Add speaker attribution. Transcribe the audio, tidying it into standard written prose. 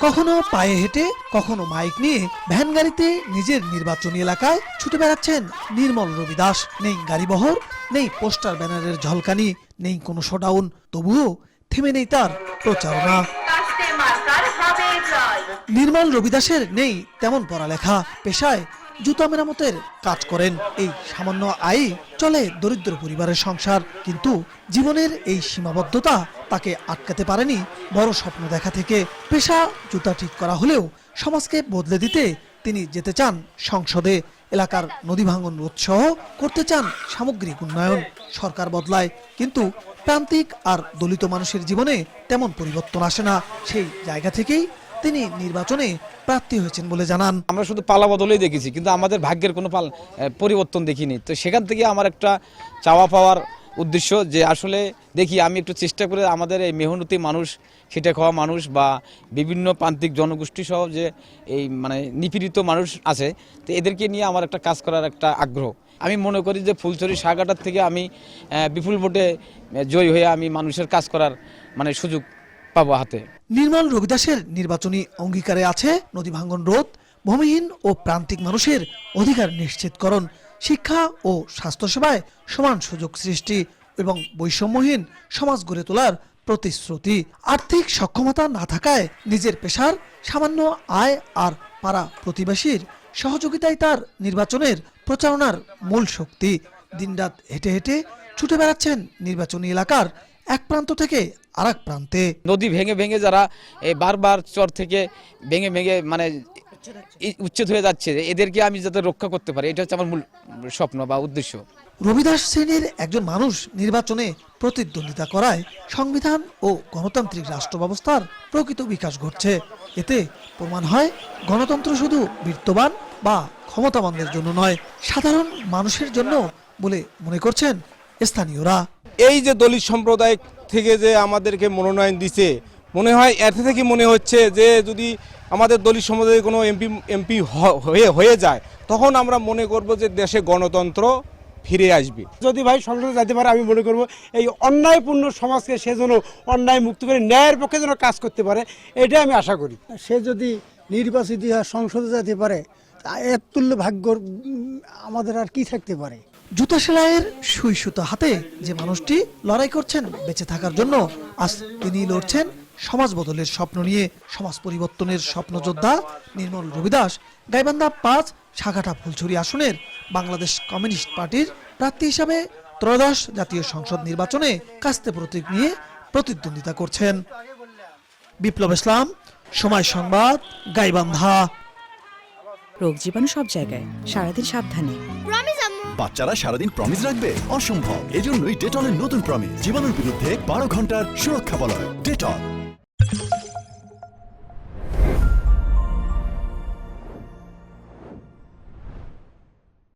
Speaker 1: কখনো পায়ে হেঁটে কখনো মাইক নিয়ে ভ্যান গাড়িতে নিজের নির্বাচনী এলাকায় ছুটে বেড়াচ্ছেন নির্মল রবি দাস। নেই গাড়িবহর, নেই পোস্টার ব্যানারের ঝলকানি, নেই কোনো শোডাউন, তবুও থেমে নেই তার প্রচারণা। নির্মল রবি দাসের নেই তেমন পড়ালেখা, পেশায় জুতা মেরামতের কাজ করেন। এই সামান্য আয়ে চলে দরিদ্র পরিবারের সংসার, কিন্তু জীবনের এই সীমাবদ্ধতা তাকে আটকাতে পারেনি বড় স্বপ্ন দেখা থেকে। পেশা জুতা ঠিক করা হলেও সমাজকে বদলে দিতে তিনি যেতে চান সংসদে। এলাকার নদী ভাঙন রোধ সহ করতে চান সামগ্রিক উন্নয়ন। সরকার বদলায়, কিন্তু প্রান্তিক আর দলিত মানুষের জীবনে তেমন পরিবর্তন আসে না। সেই জায়গা থেকেই তিনি নির্বাচনে প্রার্থী হয়েছেন বলে জানান।
Speaker 2: আমরা শুধু পালা বদলেই দেখেছি, কিন্তু আমাদের ভাগ্যের কোনো পরিবর্তন দেখিনি। তো সেখান থেকে আমার একটা চাওয়া পাওয়ার উদ্দেশ্য যে আসলে দেখি আমি একটু চেষ্টা করে আমাদের এই মেহনতি মানুষ, খেটে খাওয়া মানুষ বা বিভিন্ন প্রান্তিক জনগোষ্ঠী সহ যে এই মানে নিপীড়িত মানুষ আছে, তো এদেরকে নিয়ে আমার একটা কাজ করার একটা আগ্রহ। আমি মনে করি যে ফুলছড়ি সাগাটার থেকে আমি বিপুল ভোটে জয়ী হয়ে আমি মানুষের কাজ করার মানে সুযোগ পাবো হাতে।
Speaker 1: নির্মল রবি দাসের নির্বাচনী অঙ্গীকারে আছে নদী ভাঙন রোধ, ভূমিহীন ও প্রান্তিক মানুষের অধিকার নিশ্চিতকরণ, শিক্ষা ও স্বাস্থ্যসেবায় সমান সুযোগ সৃষ্টি এবং বৈষম্যহীন সমাজ গড়ে তোলার প্রতিশ্রুতি। আর্থিক সক্ষমতা না থাকায় নিজের পেশার সামান্য আয় আর পাড়া প্রতিবেশীর সহযোগিতায় তার নির্বাচনের প্রচারণার মূল শক্তি। দিনরাত হেঁটে হেঁটে ছুটে বেড়াচ্ছেন নির্বাচনী এলাকার এক প্রান্ত থেকে আরেক প্রান্তে।
Speaker 2: নদী ভেঙে ভেঙে যারা বারবার চর থেকে ভেঙে ভেঙে মানে উচ্ছেদ হয়ে যাচ্ছে, এদেরকে আমি যাতে রক্ষা করতে পারি, এটা হচ্ছে আমার মূল স্বপ্ন বা উদ্দেশ্য।
Speaker 1: রবি দাস শ্রেণীর একজন মানুষ নির্বাচনে প্রতিদ্বন্দ্বিতা করায় সংবিধান ও গণতান্ত্রিক রাষ্ট্র ব্যবস্থার প্রকৃত বিকাশ ঘটছে। এতে প্রমাণ হয় গণতন্ত্র শুধু বিত্তবান বা ক্ষমতাবানদের জন্য নয়, সাধারণ মানুষের জন্য বলে মনে করছেন স্থানীয়রা।
Speaker 3: এই যে দলিত সম্প্রদায় থেকে যে আমাদেরকে মনোনয়ন দিছে, মনে হয় এর থেকে মনে হচ্ছে যে যদি আমাদের দলিত সম্প্রদায়ের কোনো এমপি হয়ে যায়, তখন আমরা মনে করব যে দেশে গণতন্ত্র ফিরে আসবে।
Speaker 4: যদি ভাই সংসদে যেতে পারে, আমি মনে করব এই অন্যায়পূর্ণ সমাজকে সে যেন অন্যায় মুক্ত করে ন্যায়ের পক্ষে যেন কাজ করতে পারে, এটাই আমি আশা করি।
Speaker 5: সে যদি নির্বাচিত হয় সংসদে যেতে পারে, এর তুল্য ভাগ্য আমাদের আর কি থাকতে পারে।
Speaker 1: জুতা সেলাইয়ের সুই সুতা হাতে যে মানুষটি লড়াই করছেন বেঁচে থাকার জন্য, আজ তিনি লড়ছেন সমাজ বদলের স্বপ্ন নিয়ে। সমাজ পরিবর্তনের স্বপ্নযোদ্ধা নির্মল রবি দাস গাইবান্ধা ৫ সাঘাটা ফুলছড়ি আসনের বাংলাদেশ কমিউনিস্ট পার্টির প্রার্থী হিসাবে ত্রয়োদশ জাতীয় সংসদ নির্বাচনে কাস্তে প্রতীক নিয়ে প্রতিদ্বন্দ্বিতা করছেন। বিপ্লব ইসলাম, সময় সংবাদ, গাইবান্ধা।
Speaker 6: রোগ জীবাণু সব জায়গায়, সারাদিন সাবধানে।
Speaker 7: বাচ্চারা সারাদিন প্রমিস রাখবে? অসম্ভব। এজন্যই ডেটলের নতুন প্রমিস, জীবাণুর বিরুদ্ধে 12 ঘন্টার সুরক্ষা বলয়। ডেটল।